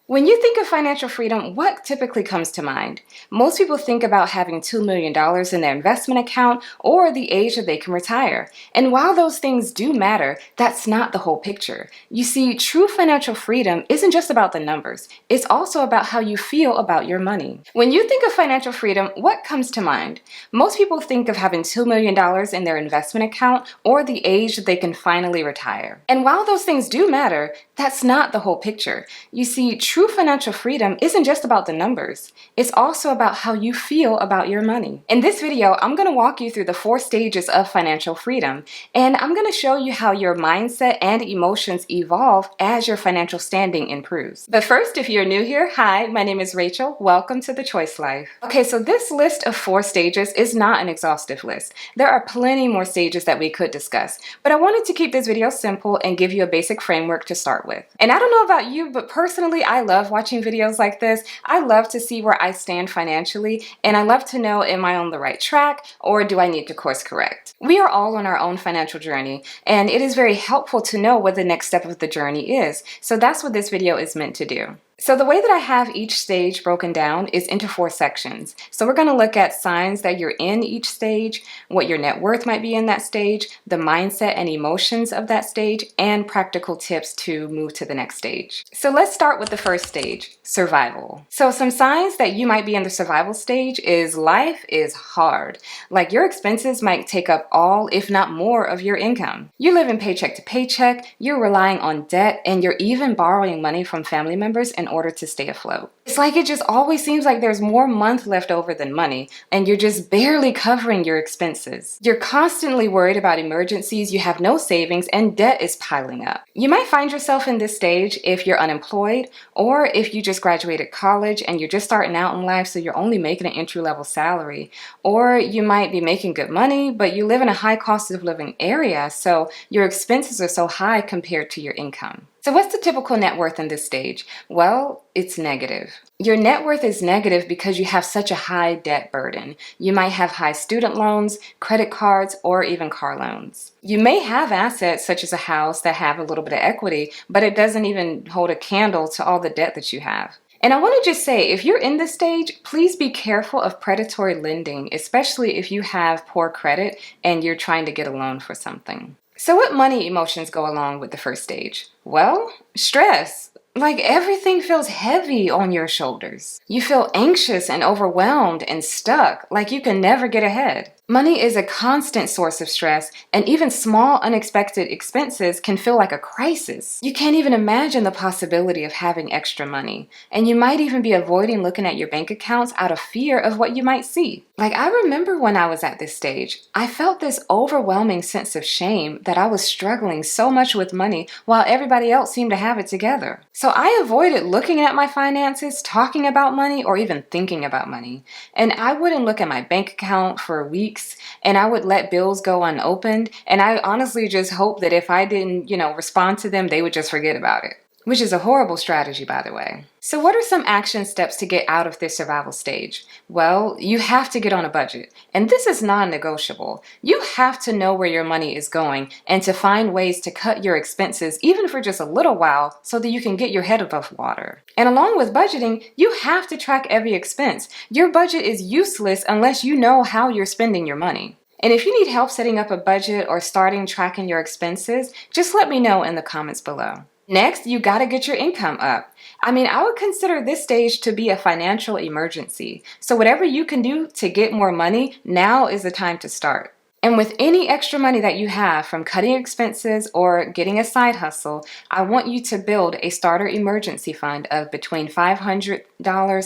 When you think of financial freedom, what typically comes to mind? Most people think about having $2 million in their investment account or the age that they can retire. And while those things do matter, that's not the whole picture. You see, true financial freedom isn't just about the numbers. It's also about how you feel about your money. When you think of financial freedom, what comes to mind? Most people think of having $2 million in their investment account or the age that they can finally retire. And while those things do matter, that's not the whole picture. You see, true financial freedom isn't just about the numbers. It's also about how you feel about your money. In this video, I'm going to walk you through the 4 stages of financial freedom, and I'm going to show you how your mindset and emotions evolve as your financial standing improves. But first, if you're new here, hi, my name is Rachel. Welcome to The Choice Life. Okay, so this list of 4 stages is not an exhaustive list. There are plenty more stages that we could discuss, but I wanted to keep this video simple and give you a basic framework to start with. And I don't know about you, but personally, I love watching videos like this. I love to see where I stand financially, and I love to know, am I on the right track or do I need to course correct? We are all on our own financial journey, and it is very helpful to know what the next step of the journey is. So that's what this video is meant to do. So the way that I have each stage broken down is into 4 sections. So we're going to look at signs that you're in each stage, what your net worth might be in that stage, the mindset and emotions of that stage, and practical tips to move to the next stage. So let's start with the first stage, survival. So some signs that you might be in the survival stage is life is hard. Like your expenses might take up all, if not more, of your income. You're living paycheck to paycheck, you're relying on debt, and you're even borrowing money from family members in order to stay afloat. It's like it just always seems like there's more month left over than money, and you're just barely covering your expenses. You're constantly worried about emergencies, you have no savings, and debt is piling up. You might find yourself in this stage if you're unemployed, or if you just graduated college and you're just starting out in life, so you're only making an entry-level salary. Or you might be making good money, but you live in a high cost of living area, so your expenses are so high compared to your income. So what's the typical net worth in this stage? Well, it's negative. Your net worth is negative because you have such a high debt burden. You might have high student loans, credit cards, or even car loans. You may have assets such as a house that have a little bit of equity, but it doesn't even hold a candle to all the debt that you have. And I want to just say, if you're in this stage, please be careful of predatory lending, especially if you have poor credit and you're trying to get a loan for something. So what money emotions go along with the first stage? Well, stress. Like everything feels heavy on your shoulders. You feel anxious and overwhelmed and stuck, like you can never get ahead. Money is a constant source of stress, and even small unexpected expenses can feel like a crisis. You can't even imagine the possibility of having extra money, and you might even be avoiding looking at your bank accounts out of fear of what you might see. Like I remember when I was at this stage, I felt this overwhelming sense of shame that I was struggling so much with money while everybody else seemed to have it together. So I avoided looking at my finances, talking about money, or even thinking about money. And I wouldn't look at my bank account for weeks, and I would let bills go unopened, and I honestly just hoped that if I didn't, respond to them, they would just forget about it. Which is a horrible strategy, by the way. So what are some action steps to get out of this survival stage? Well, you have to get on a budget. And this is non-negotiable. You have to know where your money is going and to find ways to cut your expenses even for just a little while so that you can get your head above water. And along with budgeting, you have to track every expense. Your budget is useless unless you know how you're spending your money. And if you need help setting up a budget or starting tracking your expenses, just let me know in the comments below. Next, you gotta get your income up. I would consider this stage to be a financial emergency. So whatever you can do to get more money, now is the time to start. And with any extra money that you have from cutting expenses or getting a side hustle, I want you to build a starter emergency fund of between $500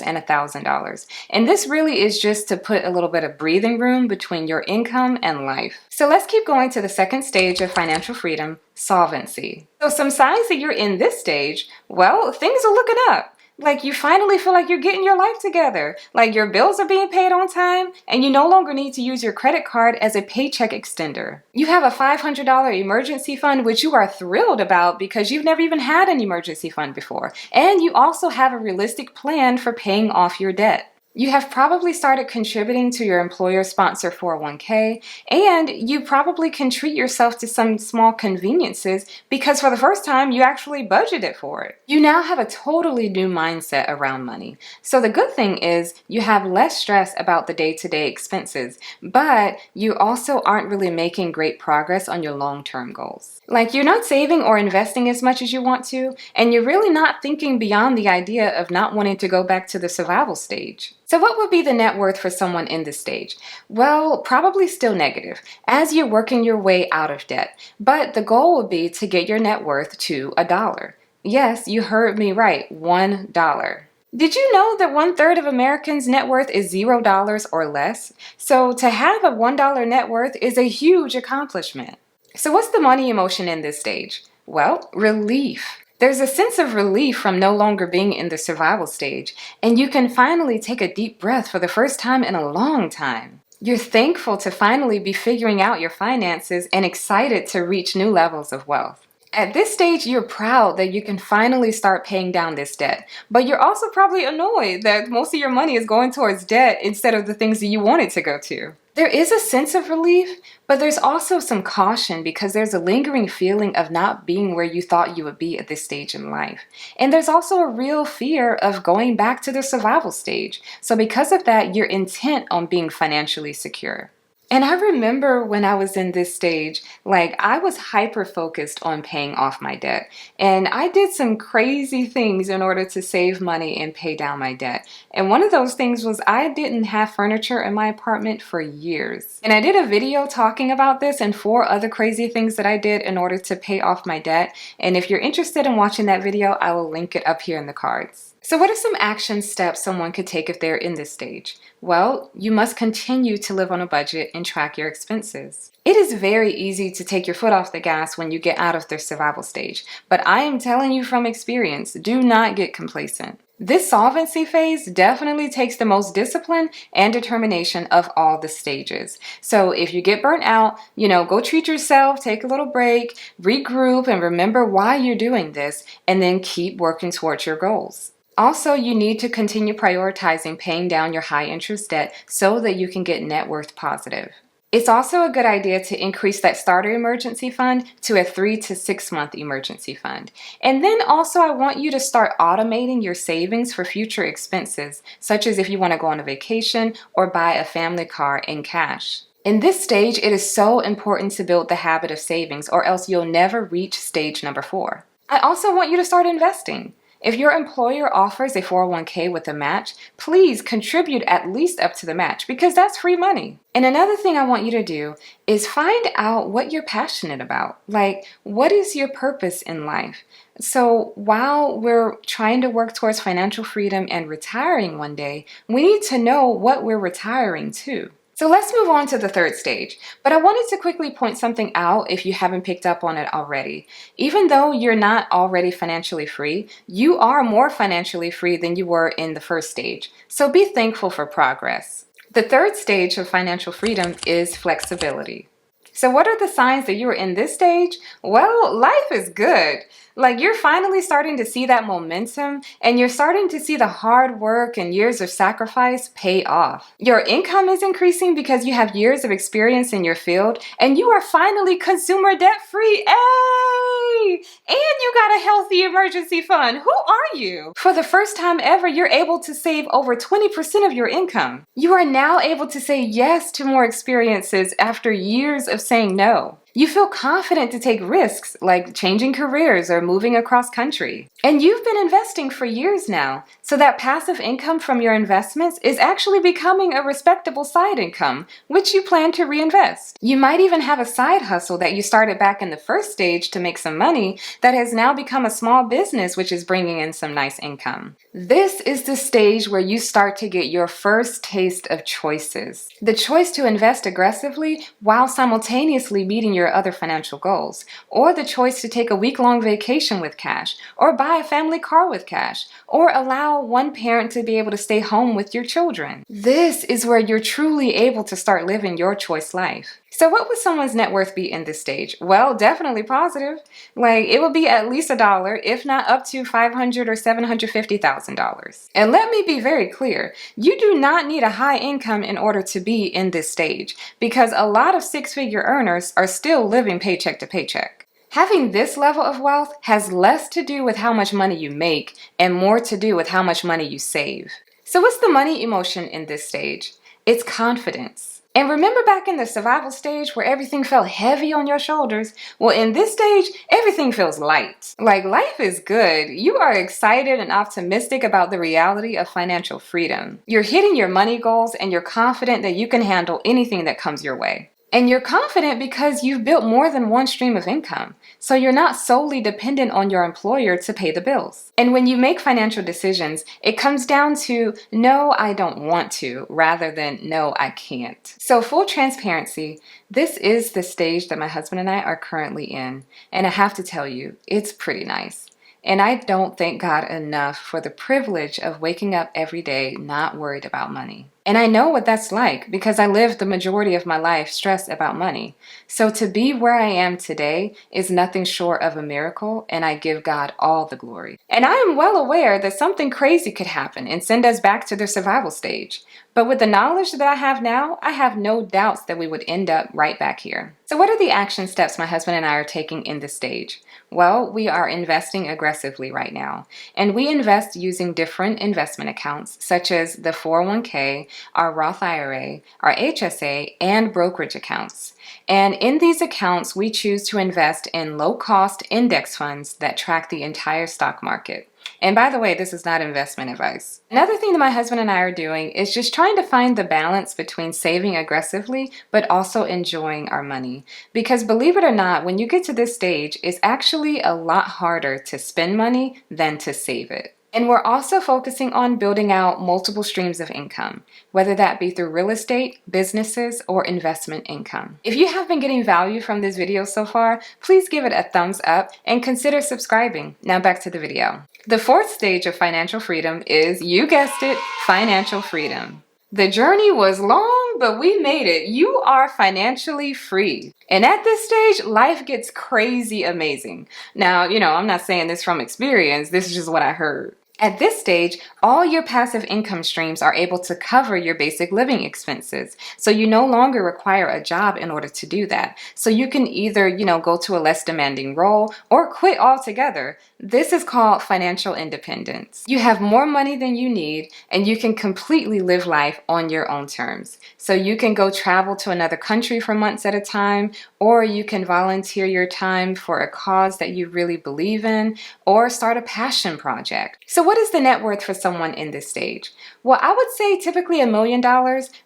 and $1,000. And this really is just to put a little bit of breathing room between your income and life. So let's keep going to the second stage of financial freedom, solvency. So some signs that you're in this stage, well, things are looking up. Like you finally feel like you're getting your life together. Like your bills are being paid on time and you no longer need to use your credit card as a paycheck extender. You have a $500 emergency fund, which you are thrilled about because you've never even had an emergency fund before. And you also have a realistic plan for paying off your debt. You have probably started contributing to your employer-sponsored 401k, and you probably can treat yourself to some small conveniences because for the first time you actually budgeted for it. You now have a totally new mindset around money. So the good thing is you have less stress about the day-to-day expenses, but you also aren't really making great progress on your long-term goals. Like you're not saving or investing as much as you want to, and you're really not thinking beyond the idea of not wanting to go back to the survival stage. So what would be the net worth for someone in this stage? Well, probably still negative, as you're working your way out of debt. But the goal would be to get your net worth to $1. Yes, you heard me right, $1. Did you know that 1/3 of Americans' net worth is $0 or less? So to have a $1 net worth is a huge accomplishment. So what's the money emotion in this stage? Well, relief. There's a sense of relief from no longer being in the survival stage, and you can finally take a deep breath for the first time in a long time. You're thankful to finally be figuring out your finances and excited to reach new levels of wealth. At this stage, you're proud that you can finally start paying down this debt, but you're also probably annoyed that most of your money is going towards debt instead of the things that you want it to go to. There is a sense of relief, but there's also some caution because there's a lingering feeling of not being where you thought you would be at this stage in life. And there's also a real fear of going back to the survival stage. So because of that, you're intent on being financially secure. And I remember when I was in this stage, like I was hyper focused on paying off my debt. And I did some crazy things in order to save money and pay down my debt. And one of those things was I didn't have furniture in my apartment for years. And I did a video talking about this and 4 other crazy things that I did in order to pay off my debt. And if you're interested in watching that video, I will link it up here in the cards. So what are some action steps someone could take if they're in this stage? Well, you must continue to live on a budget and track your expenses. It is very easy to take your foot off the gas when you get out of the survival stage, but I am telling you from experience, do not get complacent. This solvency phase definitely takes the most discipline and determination of all the stages. So if you get burnt out, go treat yourself, take a little break, regroup, and remember why you're doing this, and then keep working towards your goals. Also, you need to continue prioritizing paying down your high interest debt so that you can get net worth positive. It's also a good idea to increase that starter emergency fund to a 3 to 6 month emergency fund. And then also I want you to start automating your savings for future expenses, such as if you want to go on a vacation or buy a family car in cash. In this stage, it is so important to build the habit of savings or else you'll never reach stage number 4. I also want you to start investing. If your employer offers a 401k with a match, please contribute at least up to the match because that's free money. And another thing I want you to do is find out what you're passionate about. Like, what is your purpose in life? So while we're trying to work towards financial freedom and retiring one day, we need to know what we're retiring to. So let's move on to the 3rd stage, but I wanted to quickly point something out if you haven't picked up on it already. Even though you're not already financially free, you are more financially free than you were in the 1st stage. So be thankful for progress. The 3rd stage of financial freedom is flexibility. So what are the signs that you are in this stage? Well, life is good. Like you're finally starting to see that momentum and you're starting to see the hard work and years of sacrifice pay off. Your income is increasing because you have years of experience in your field and you are finally consumer debt free. Hey! And you got a healthy emergency fund. Who are you? For the first time ever, you're able to save over 20% of your income. You are now able to say yes to more experiences after years of saying no. You feel confident to take risks like changing careers or moving across country. And you've been investing for years now, so that passive income from your investments is actually becoming a respectable side income, which you plan to reinvest. You might even have a side hustle that you started back in the 1st stage to make some money that has now become a small business which is bringing in some nice income. This is the stage where you start to get your first taste of choices. The choice to invest aggressively while simultaneously meeting your other financial goals, or the choice to take a week-long vacation with cash, or buy a family car with cash, or allow one parent to be able to stay home with your children. This is where you're truly able to start living your choice life. So what would someone's net worth be in this stage? Well, definitely positive. Like it would be at least $1, if not up to $500 or $750,000. And let me be very clear, you do not need a high income in order to be in this stage, because a lot of six-figure earners are still living paycheck to paycheck. Having this level of wealth has less to do with how much money you make and more to do with how much money you save. So what's the money emotion in this stage? It's confidence. And remember back in the survival stage where everything felt heavy on your shoulders? Well, in this stage, everything feels light. Like life is good. You are excited and optimistic about the reality of financial freedom. You're hitting your money goals and you're confident that you can handle anything that comes your way. And you're confident because you've built more than one stream of income. So you're not solely dependent on your employer to pay the bills. And when you make financial decisions, it comes down to no, I don't want to, rather than no, I can't. So full transparency, this is the stage that my husband and I are currently in. And I have to tell you, it's pretty nice. And I don't thank God enough for the privilege of waking up every day not worried about money. And I know what that's like because I lived the majority of my life stressed about money. So to be where I am today is nothing short of a miracle, and I give God all the glory. And I am well aware that something crazy could happen and send us back to the survival stage. But with the knowledge that I have now, I have no doubts that we would end up right back here. So what are the action steps my husband and I are taking in this stage? Well, we are investing aggressively right now, and we invest using different investment accounts such as the 401k, our Roth IRA, our HSA, and brokerage accounts. And in these accounts, we choose to invest in low-cost index funds that track the entire stock market. And by the way, this is not investment advice. Another thing that my husband and I are doing is just trying to find the balance between saving aggressively, but also enjoying our money. Because believe it or not, when you get to this stage, it's actually a lot harder to spend money than to save it. And we're also focusing on building out multiple streams of income, whether that be through real estate, businesses, or investment income. If you have been getting value from this video so far, please give it a thumbs up and consider subscribing. Now back to the video. The fourth stage of financial freedom is, you guessed it, financial freedom. The journey was long, but we made it. You are financially free. And at this stage, life gets crazy amazing. Now, I'm not saying this from experience. This is just what I heard. At this stage, all your passive income streams are able to cover your basic living expenses. So you no longer require a job in order to do that. So you can either, go to a less demanding role or quit altogether. This is called financial independence. You have more money than you need, and you can completely live life on your own terms. So you can go travel to another country for months at a time, or you can volunteer your time for a cause that you really believe in, or start a passion project. So what is the net worth for someone in this stage? Well, I would say typically $1 million,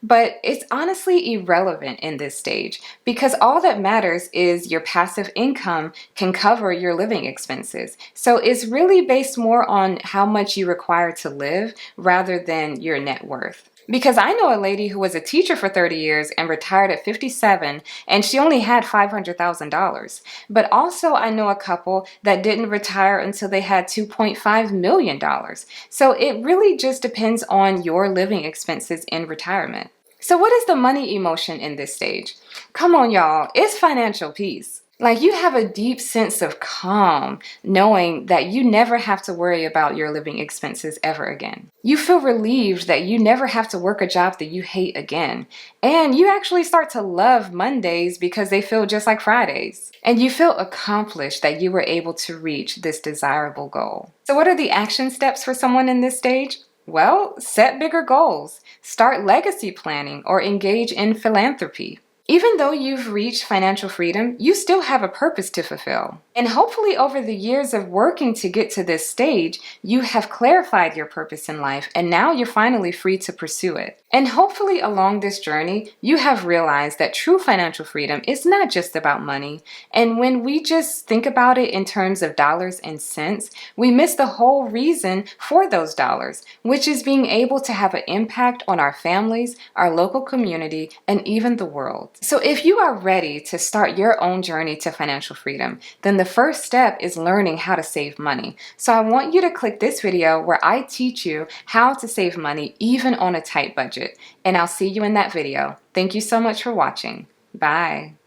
but it's honestly irrelevant in this stage because all that matters is your passive income can cover your living expenses. So it's really based more on how much you require to live rather than your net worth. Because I know a lady who was a teacher for 30 years and retired at 57, and she only had $500,000. But also I know a couple that didn't retire until they had $2.5 million. So it really just depends on your living expenses in retirement. So what is the money emotion in this stage? Come on, y'all, it's financial peace. Like you have a deep sense of calm knowing that you never have to worry about your living expenses ever again. You feel relieved that you never have to work a job that you hate again. And you actually start to love Mondays because they feel just like Fridays. And you feel accomplished that you were able to reach this desirable goal. So what are the action steps for someone in this stage? Well, set bigger goals, start legacy planning, or engage in philanthropy. Even though you've reached financial freedom, you still have a purpose to fulfill. And hopefully over the years of working to get to this stage, you have clarified your purpose in life and now you're finally free to pursue it. And hopefully along this journey, you have realized that true financial freedom is not just about money. And when we just think about it in terms of dollars and cents, we miss the whole reason for those dollars, which is being able to have an impact on our families, our local community, and even the world. So if you are ready to start your own journey to financial freedom, then the first step is learning how to save money. So I want you to click this video where I teach you how to save money even on a tight budget. And I'll see you in that video. Thank you so much for watching. Bye.